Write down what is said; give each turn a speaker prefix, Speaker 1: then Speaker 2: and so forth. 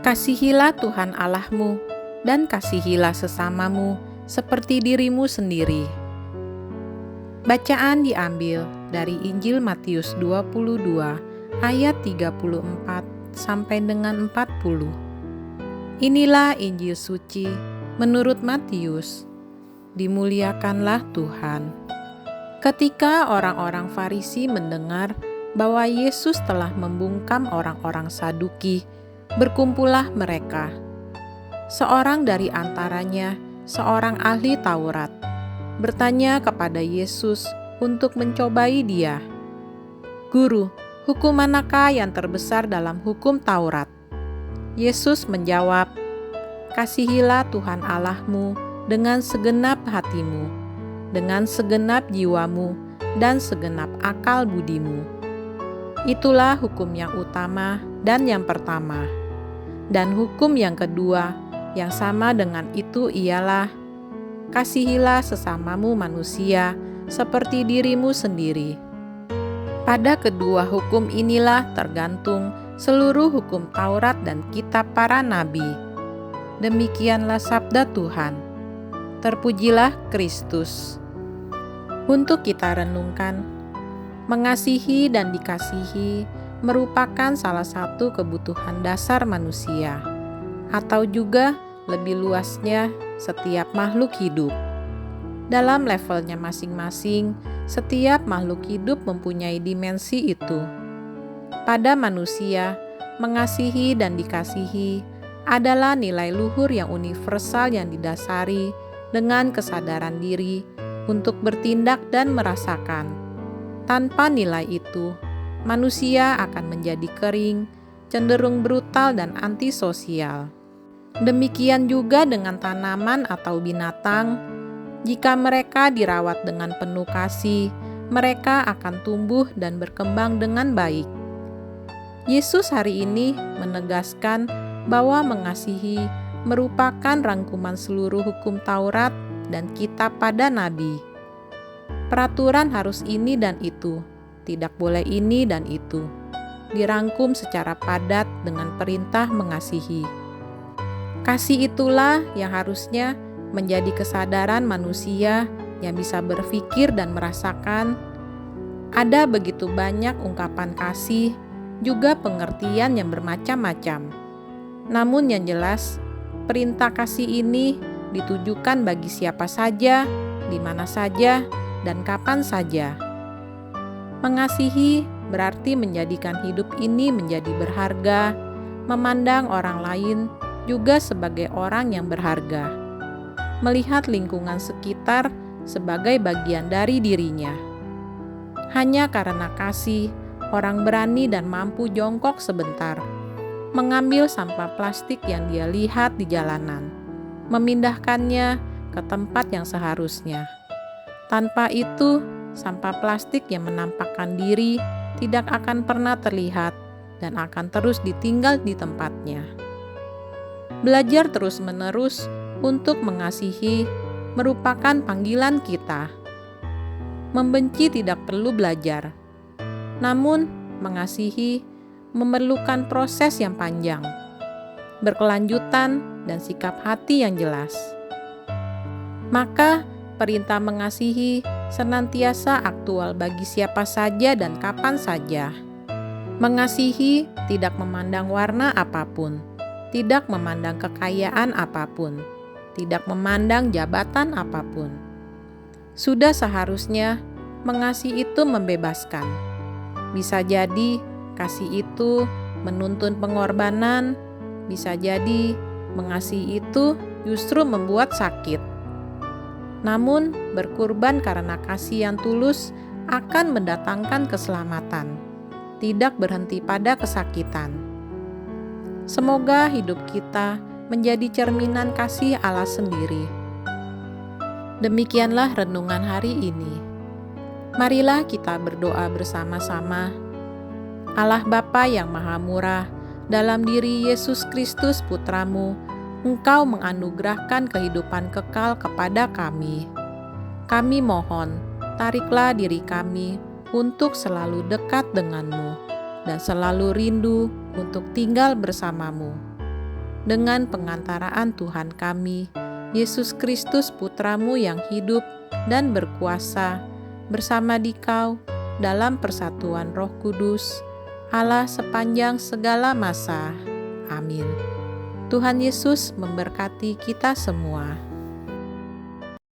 Speaker 1: Kasihilah Tuhan Allahmu, dan kasihilah sesamamu seperti dirimu sendiri. Bacaan diambil dari Injil Matius 22 ayat 34 sampai dengan 40. Inilah Injil suci menurut Matius. Dimuliakanlah Tuhan. Ketika orang-orang Farisi mendengar bahwa Yesus telah membungkam orang-orang Saduki, berkumpullah mereka. Seorang dari antaranya, seorang ahli Taurat, bertanya kepada Yesus untuk mencobai Dia, "Guru, hukum manakah yang terbesar dalam hukum Taurat?" Yesus menjawab, "Kasihilah Tuhan Allahmu dengan segenap hatimu, dengan segenap jiwamu, dan segenap akal budimu. Itulah hukum yang utama dan yang pertama. Dan hukum yang kedua, yang sama dengan itu ialah, kasihilah sesamamu manusia seperti dirimu sendiri." Pada kedua hukum inilah tergantung seluruh hukum Taurat dan kitab para nabi. Demikianlah sabda Tuhan. Terpujilah Kristus. Untuk kita renungkan, mengasihi dan dikasihi merupakan salah satu kebutuhan dasar manusia, atau juga lebih luasnya setiap makhluk hidup. Dalam levelnya masing-masing, setiap makhluk hidup mempunyai dimensi itu. Pada manusia, mengasihi dan dikasihi adalah nilai luhur yang universal yang didasari dengan kesadaran diri untuk bertindak dan merasakan. Tanpa nilai itu, manusia akan menjadi kering, cenderung brutal dan antisosial. Demikian juga dengan tanaman atau binatang. Jika mereka dirawat dengan penuh kasih, mereka akan tumbuh dan berkembang dengan baik. Yesus hari ini menegaskan bahwa mengasihi merupakan rangkuman seluruh hukum Taurat dan kitab pada nabi. Peraturan harus ini dan itu, tidak boleh ini dan itu, dirangkum secara padat dengan perintah mengasihi. Kasih itulah yang harusnya menjadi kesadaran manusia yang bisa berpikir dan merasakan. Ada begitu banyak ungkapan kasih, juga pengertian yang bermacam-macam. Namun yang jelas, perintah kasih ini ditujukan bagi siapa saja, di mana saja, dan kapan saja. Mengasihi berarti menjadikan hidup ini menjadi berharga, memandang orang lain juga sebagai orang yang berharga, melihat lingkungan sekitar sebagai bagian dari dirinya. Hanya karena kasih, orang berani dan mampu jongkok sebentar, mengambil sampah plastik yang dia lihat di jalanan, memindahkannya ke tempat yang seharusnya. Tanpa itu, sampah plastik yang menampakkan diri tidak akan pernah terlihat dan akan terus ditinggal di tempatnya. Belajar terus-menerus untuk mengasihi merupakan panggilan kita. Membenci tidak perlu belajar, namun mengasihi memerlukan proses yang panjang, berkelanjutan, dan sikap hati yang jelas. Maka, perintah mengasihi senantiasa aktual bagi siapa saja dan kapan saja. Mengasihi tidak memandang warna apapun, tidak memandang kekayaan apapun, tidak memandang jabatan apapun. Sudah seharusnya mengasihi itu membebaskan. Bisa jadi kasih itu menuntun pengorbanan, bisa jadi mengasihi itu justru membuat sakit. Namun, berkorban karena kasih yang tulus akan mendatangkan keselamatan, tidak berhenti pada kesakitan. Semoga hidup kita menjadi cerminan kasih Allah sendiri. Demikianlah renungan hari ini. Marilah kita berdoa bersama-sama. Allah Bapa yang Maha Murah, dalam diri Yesus Kristus Putramu, Engkau menganugerahkan kehidupan kekal kepada kami. Kami mohon, tariklah diri kami untuk selalu dekat denganmu dan selalu rindu untuk tinggal bersamamu. dengan pengantaraan Tuhan kami, Yesus Kristus Putra-Mu yang hidup dan berkuasa, bersama Dikau dalam persatuan Roh Kudus, Allah sepanjang segala masa. Amin. Tuhan Yesus memberkati kita semua.